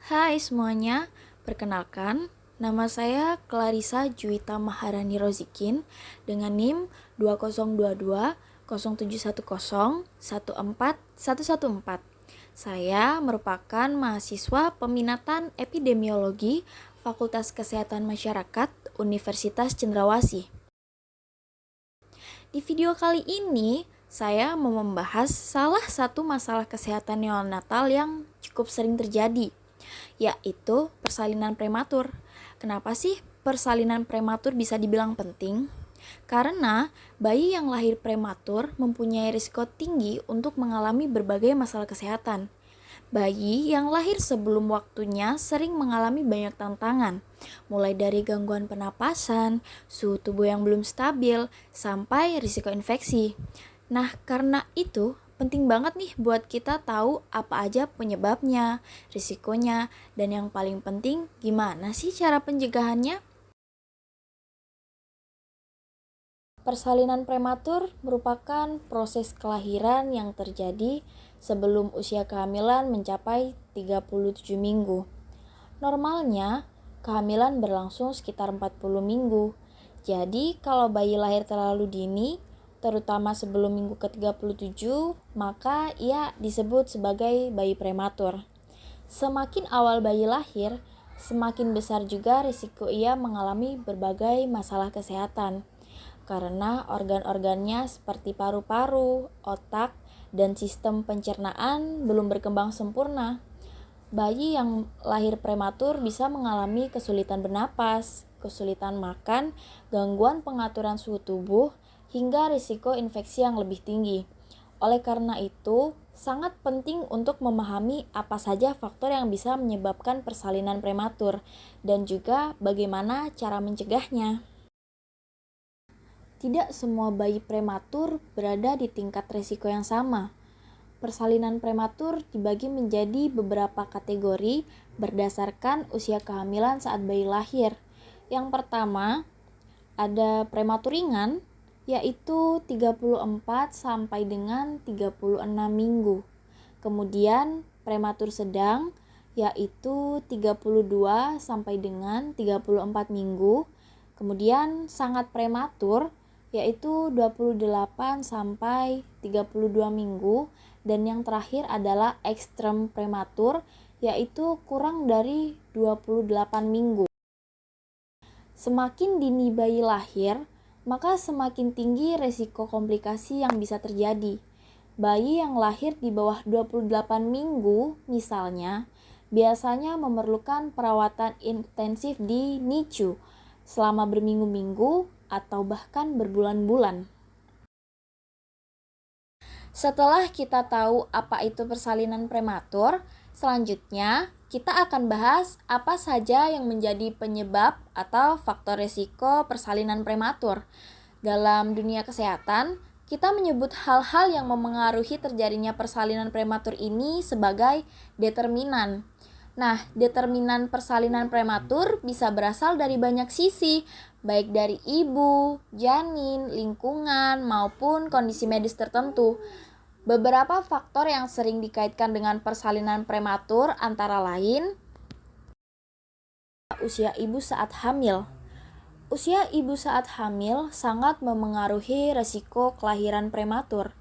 Hai semuanya, perkenalkan, nama saya Clarissa Juwita Maharani Rozikin dengan NIM 2022 0710 14114. Saya merupakan mahasiswa peminatan epidemiologi Fakultas Kesehatan Masyarakat Universitas Cendrawasih. Di video kali ini, saya mau membahas salah satu masalah kesehatan neonatal yang cukup sering terjadi, yaitu persalinan prematur. Kenapa sih persalinan prematur bisa dibilang penting? Karena bayi yang lahir prematur mempunyai risiko tinggi untuk mengalami berbagai masalah kesehatan. Bayi yang lahir sebelum waktunya sering mengalami banyak tantangan, mulai dari gangguan pernapasan, suhu tubuh yang belum stabil, sampai risiko infeksi. Nah, karena itu penting banget nih buat kita tahu apa aja penyebabnya, risikonya, dan yang paling penting gimana sih cara pencegahannya. Persalinan prematur merupakan proses kelahiran yang terjadi sebelum usia kehamilan mencapai 37 minggu. Normalnya, kehamilan berlangsung sekitar 40 minggu. Jadi, kalau bayi lahir terlalu dini, terutama sebelum minggu ke-37, maka ia disebut sebagai bayi prematur. Semakin awal bayi lahir, semakin besar juga risiko ia mengalami berbagai masalah kesehatan karena organ-organnya seperti paru-paru, otak, dan sistem pencernaan belum berkembang sempurna. Bayi yang lahir prematur bisa mengalami kesulitan bernapas, kesulitan makan, gangguan pengaturan suhu tubuh, hingga risiko infeksi yang lebih tinggi. Oleh karena itu, sangat penting untuk memahami apa saja faktor yang bisa menyebabkan persalinan prematur dan juga bagaimana cara mencegahnya. Tidak semua bayi prematur berada di tingkat risiko yang sama. Persalinan prematur dibagi menjadi beberapa kategori berdasarkan usia kehamilan saat bayi lahir. Yang pertama, ada prematur ringan, yaitu 34 sampai dengan 36 minggu. Kemudian prematur sedang, yaitu 32 sampai dengan 34 minggu. Kemudian sangat prematur, yaitu 28 sampai 32 minggu, dan yang terakhir adalah ekstrem prematur, yaitu kurang dari 28 minggu. Semakin dini bayi lahir, maka semakin tinggi resiko komplikasi yang bisa terjadi. Bayi yang lahir di bawah 28 minggu misalnya, biasanya memerlukan perawatan intensif di NICU selama berminggu-minggu atau bahkan berbulan-bulan. Setelah kita tahu apa itu persalinan prematur, selanjutnya kita akan bahas apa saja yang menjadi penyebab atau faktor risiko persalinan prematur. Dalam dunia kesehatan, kita menyebut hal-hal yang memengaruhi terjadinya persalinan prematur ini sebagai determinan. Nah, determinan persalinan prematur bisa berasal dari banyak sisi, baik dari ibu, janin, lingkungan, maupun kondisi medis tertentu. Beberapa faktor yang sering dikaitkan dengan persalinan prematur antara lain usia ibu saat hamil. Usia ibu saat hamil sangat memengaruhi resiko kelahiran prematur.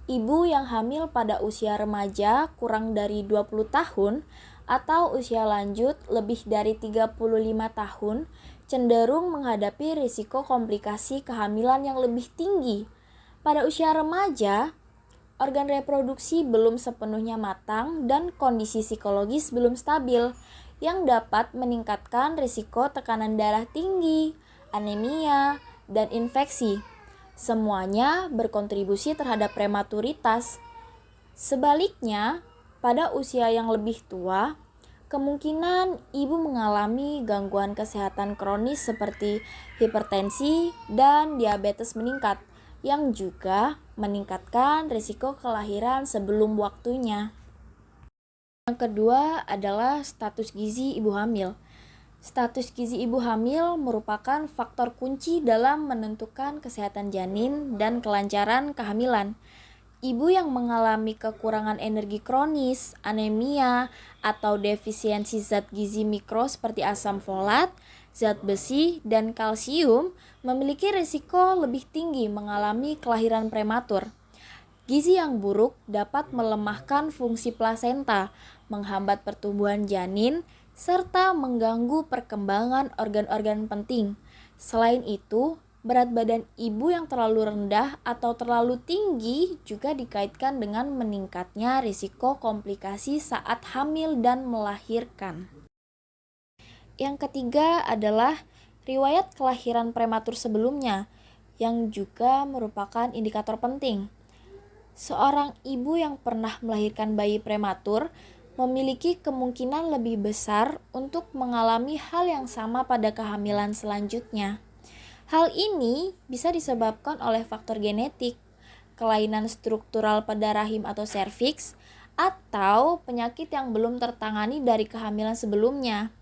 Ibu yang hamil pada usia remaja kurang dari 20 tahun atau usia lanjut lebih dari 35 tahun cenderung menghadapi risiko komplikasi kehamilan yang lebih tinggi. Pada usia remaja, organ reproduksi belum sepenuhnya matang dan kondisi psikologis belum stabil yang dapat meningkatkan risiko tekanan darah tinggi, anemia, dan infeksi. Semuanya berkontribusi terhadap prematuritas. Sebaliknya, pada usia yang lebih tua, kemungkinan ibu mengalami gangguan kesehatan kronis seperti hipertensi dan diabetes meningkat, yang juga meningkatkan risiko kelahiran sebelum waktunya. Yang kedua adalah status gizi ibu hamil. Status gizi ibu hamil merupakan faktor kunci dalam menentukan kesehatan janin dan kelancaran kehamilan. Ibu yang mengalami kekurangan energi kronis, anemia, atau defisiensi zat gizi mikro seperti asam folat, zat besi, dan kalsium memiliki risiko lebih tinggi mengalami kelahiran prematur. Gizi yang buruk dapat melemahkan fungsi plasenta, menghambat pertumbuhan janin, serta mengganggu perkembangan organ-organ penting. Selain itu, berat badan ibu yang terlalu rendah atau terlalu tinggi juga dikaitkan dengan meningkatnya risiko komplikasi saat hamil dan melahirkan. Yang ketiga adalah riwayat kelahiran prematur sebelumnya, yang juga merupakan indikator penting. Seorang ibu yang pernah melahirkan bayi prematur memiliki kemungkinan lebih besar untuk mengalami hal yang sama pada kehamilan selanjutnya. Hal ini bisa disebabkan oleh faktor genetik, kelainan struktural pada rahim atau serviks, atau penyakit yang belum tertangani dari kehamilan sebelumnya.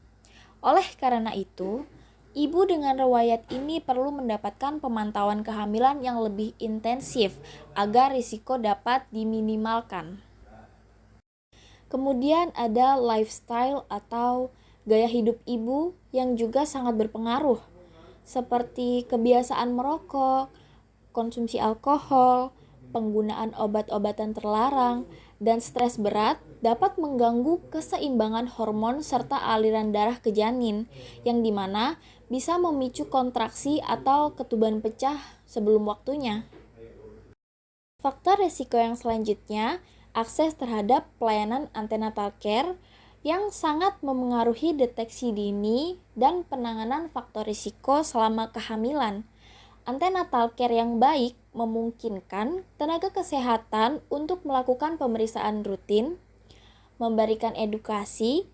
Oleh karena itu, ibu dengan riwayat ini perlu mendapatkan pemantauan kehamilan yang lebih intensif agar risiko dapat diminimalkan. Kemudian ada lifestyle atau gaya hidup ibu yang juga sangat berpengaruh, seperti kebiasaan merokok, konsumsi alkohol, penggunaan obat-obatan terlarang, dan stres berat dapat mengganggu keseimbangan hormon serta aliran darah ke janin, yang dimana bisa memicu kontraksi atau ketuban pecah sebelum waktunya. Faktor risiko yang selanjutnya, akses terhadap pelayanan antenatal care yang sangat memengaruhi deteksi dini dan penanganan faktor risiko selama kehamilan. Antenatal care yang baik memungkinkan tenaga kesehatan untuk melakukan pemeriksaan rutin, memberikan edukasi,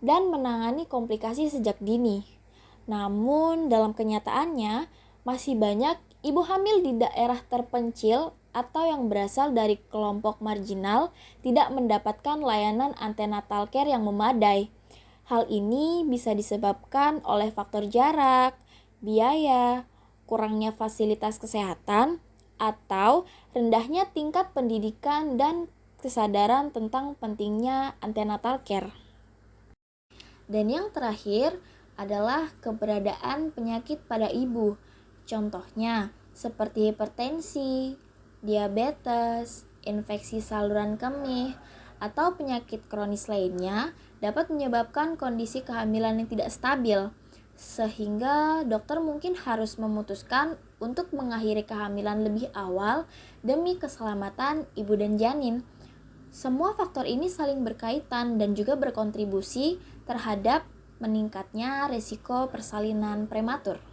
dan menangani komplikasi sejak dini. Namun, dalam kenyataannya, masih banyak ibu hamil di daerah terpencil atau yang berasal dari kelompok marginal tidak mendapatkan layanan antenatal care yang memadai. Hal ini bisa disebabkan oleh faktor jarak, biaya, kurangnya fasilitas kesehatan, atau rendahnya tingkat pendidikan dan kesadaran tentang pentingnya antenatal care. Dan yang terakhir adalah keberadaan penyakit pada ibu. Contohnya seperti hipertensi, diabetes, infeksi saluran kemih, atau penyakit kronis lainnya dapat menyebabkan kondisi kehamilan yang tidak stabil, sehingga dokter mungkin harus memutuskan untuk mengakhiri kehamilan lebih awal demi keselamatan ibu dan janin. Semua faktor ini saling berkaitan dan juga berkontribusi terhadap meningkatnya risiko persalinan prematur.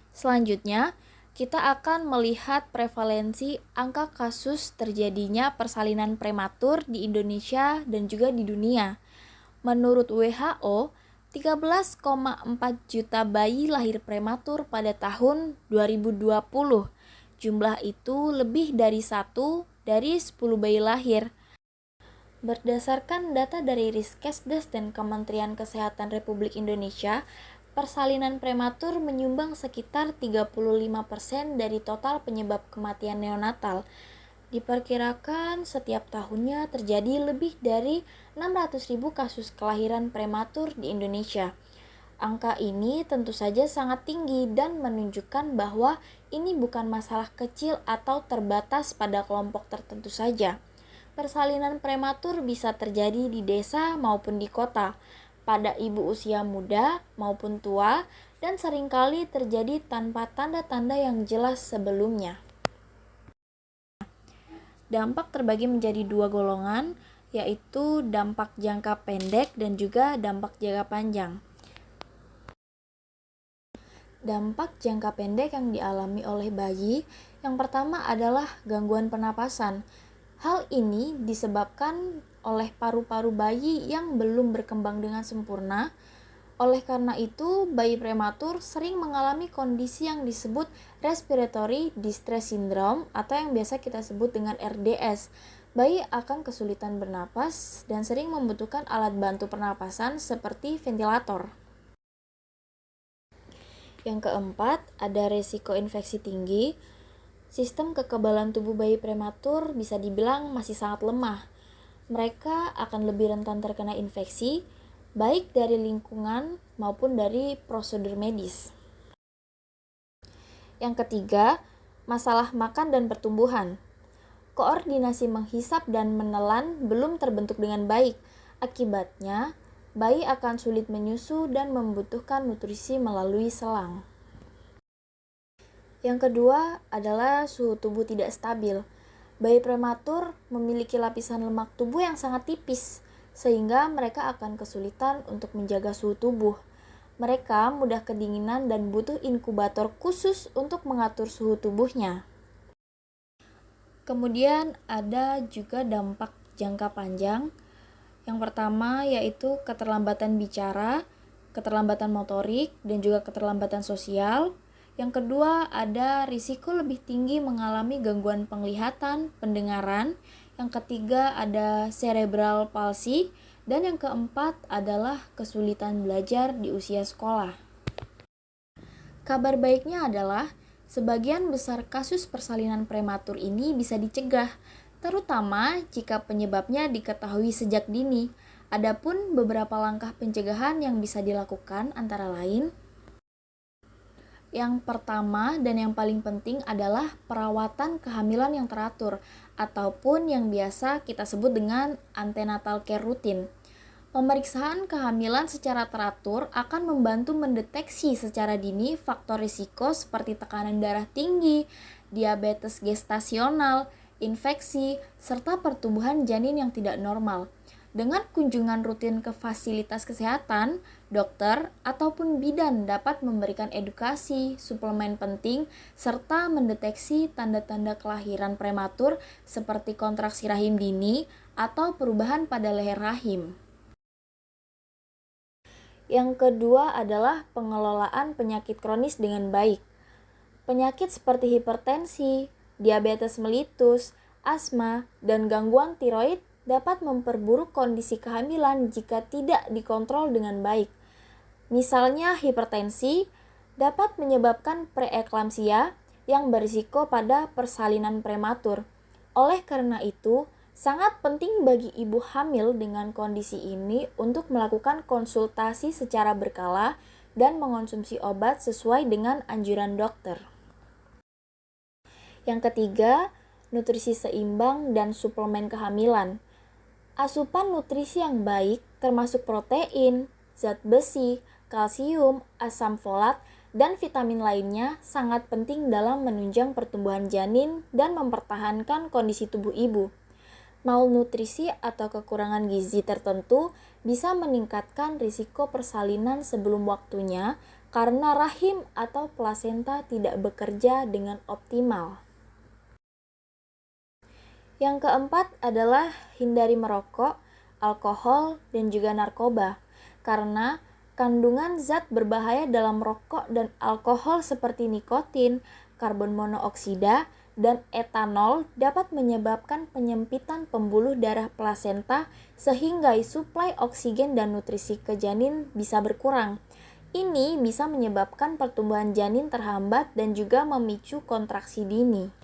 Selanjutnya, kita akan melihat prevalensi angka kasus terjadinya persalinan prematur di Indonesia dan juga di dunia. Menurut WHO, 13,4 juta bayi lahir prematur pada tahun 2020. Jumlah itu lebih dari 1 dari 10 bayi lahir. Berdasarkan data dari Riskesdas dan Kementerian Kesehatan Republik Indonesia, persalinan prematur menyumbang sekitar 35% dari total penyebab kematian neonatal. Diperkirakan setiap tahunnya terjadi lebih dari 600.000 kasus kelahiran prematur di Indonesia. Angka ini tentu saja sangat tinggi dan menunjukkan bahwa ini bukan masalah kecil atau terbatas pada kelompok tertentu saja. Persalinan prematur bisa terjadi di desa maupun di kota, pada ibu usia muda maupun tua, dan seringkali terjadi tanpa tanda-tanda yang jelas sebelumnya. Dampak terbagi menjadi 2 golongan, yaitu dampak jangka pendek dan juga dampak jangka panjang. Dampak jangka pendek yang dialami oleh bayi, yang pertama adalah gangguan pernapasan. Hal ini disebabkan oleh paru-paru bayi yang belum berkembang dengan sempurna. Oleh karena itu, bayi prematur sering mengalami kondisi yang disebut respiratory distress syndrome atau yang biasa kita sebut dengan RDS. Bayi akan kesulitan bernapas dan sering membutuhkan alat bantu pernapasan seperti ventilator. Yang keempat, ada risiko infeksi tinggi. Sistem kekebalan tubuh bayi prematur bisa dibilang masih sangat lemah. Mereka akan lebih rentan terkena infeksi, baik dari lingkungan maupun dari prosedur medis. Yang ketiga, masalah makan dan pertumbuhan. Koordinasi menghisap dan menelan belum terbentuk dengan baik. Akibatnya, bayi akan sulit menyusu dan membutuhkan nutrisi melalui selang. Yang kedua adalah suhu tubuh tidak stabil. Bayi prematur memiliki lapisan lemak tubuh yang sangat tipis, sehingga mereka akan kesulitan untuk menjaga suhu tubuh. Mereka mudah kedinginan dan butuh inkubator khusus untuk mengatur suhu tubuhnya. Kemudian ada juga dampak jangka panjang. Yang pertama yaitu keterlambatan bicara, keterlambatan motorik, dan juga keterlambatan sosial. Yang kedua ada risiko lebih tinggi mengalami gangguan penglihatan, pendengaran. Yang ketiga ada cerebral palsy. Dan yang keempat adalah kesulitan belajar di usia sekolah. Kabar baiknya adalah sebagian besar kasus persalinan prematur ini bisa dicegah, terutama jika penyebabnya diketahui sejak dini. Adapun beberapa langkah pencegahan yang bisa dilakukan antara lain, yang pertama dan yang paling penting adalah perawatan kehamilan yang teratur ataupun yang biasa kita sebut dengan antenatal care rutin. Pemeriksaan kehamilan secara teratur akan membantu mendeteksi secara dini faktor risiko seperti tekanan darah tinggi, diabetes gestasional, infeksi, serta pertumbuhan janin yang tidak normal. Dengan kunjungan rutin ke fasilitas kesehatan, dokter ataupun bidan dapat memberikan edukasi, suplemen penting, serta mendeteksi tanda-tanda kelahiran prematur seperti kontraksi rahim dini atau perubahan pada leher rahim. Yang kedua adalah pengelolaan penyakit kronis dengan baik. Penyakit seperti hipertensi, diabetes mellitus, asma, dan gangguan tiroid dapat memperburuk kondisi kehamilan jika tidak dikontrol dengan baik. Misalnya hipertensi dapat menyebabkan preeklamsia yang berisiko pada persalinan prematur. Oleh karena itu, sangat penting bagi ibu hamil dengan kondisi ini untuk melakukan konsultasi secara berkala dan mengonsumsi obat sesuai dengan anjuran dokter. Yang ketiga, nutrisi seimbang dan suplemen kehamilan. Asupan nutrisi yang baik termasuk protein, zat besi, kalsium, asam folat, dan vitamin lainnya sangat penting dalam menunjang pertumbuhan janin dan mempertahankan kondisi tubuh ibu. Malnutrisi atau kekurangan gizi tertentu bisa meningkatkan risiko persalinan sebelum waktunya karena rahim atau plasenta tidak bekerja dengan optimal. Yang keempat adalah hindari merokok, alkohol, dan juga narkoba, karena kandungan zat berbahaya dalam rokok dan alkohol seperti nikotin, karbon monoksida, dan etanol dapat menyebabkan penyempitan pembuluh darah plasenta sehingga suplai oksigen dan nutrisi ke janin bisa berkurang. Ini bisa menyebabkan pertumbuhan janin terhambat dan juga memicu kontraksi dini.